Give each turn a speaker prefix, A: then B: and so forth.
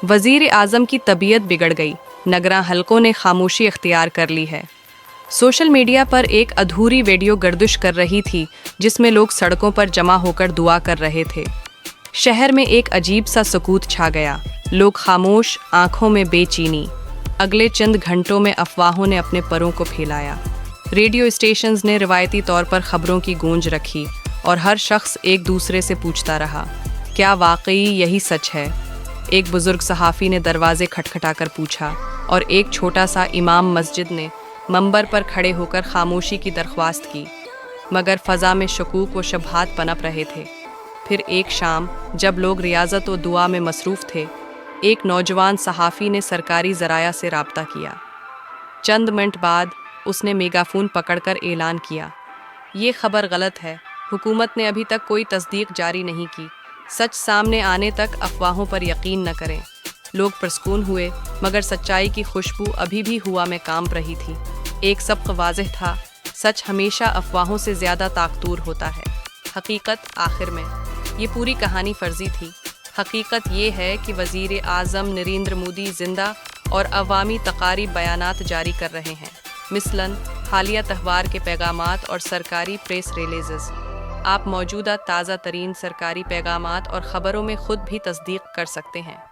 A: वज़ीर आज़म की तबीयत बिगड़ गई, नगरा हलकों ने खामोशी इख्तियार कर ली है। सोशल मीडिया पर एक अधूरी वीडियो गर्दिश कर रही थी जिसमें लोग सड़कों पर जमा होकर दुआ कर रहे थे। शहर में एक अजीब सा सुकूत छा गया, लोग खामोश, आंखों में बेचैनी। अगले चंद घंटों में अफवाहों ने अपने परों को फैलाया। रेडियो स्टेशंस ने रिवायती तौर पर खबरों की गूंज रखी और हर शख्स एक दूसरे से पूछता रहा, क्या वाकई यही सच है? एक बुजुर्ग सहाफ़ी ने दरवाजे खटखटाकर पूछा और एक छोटा सा इमाम मस्जिद ने मंबर पर खड़े होकर खामोशी की दरख्वास्त की, मगर फ़ज़ा में शकूक व शबहात पनप रहे थे। फिर एक शाम जब लोग रियाज़त व दुआ में मसरूफ़ थे, एक नौजवान सहाफ़ी ने सरकारी ज़राया से राब्ता किया। चंद मिनट बाद उसने मेगाफोन पकड़कर ऐलान किया, ये खबर गलत है, हुकूमत ने अभी तक कोई तस्दीक जारी नहीं की, सच सामने आने तक अफवाहों पर यकीन न करें। लोग पुरस्कून हुए, मगर सच्चाई की खुशबू अभी भी हवा में कांप रही थी। एक सबक वाज़ेह था, सच हमेशा अफवाहों से ज़्यादा ताकतूर होता है। हकीकत आखिर में, ये पूरी कहानी फर्जी थी। हकीकत ये है कि वज़ीर आज़म नरेंद्र मोदी ज़िंदा और अवामी तकारीब बयानात जारी कर रहे हैं, मिसलन हालिया त्यौहार के पैगामात और सरकारी प्रेस रिलीज़। आप मौजूदा ताज़ा तरीन सरकारी पैगामात और ख़बरों में ख़ुद भी तस्दीक कर सकते हैं।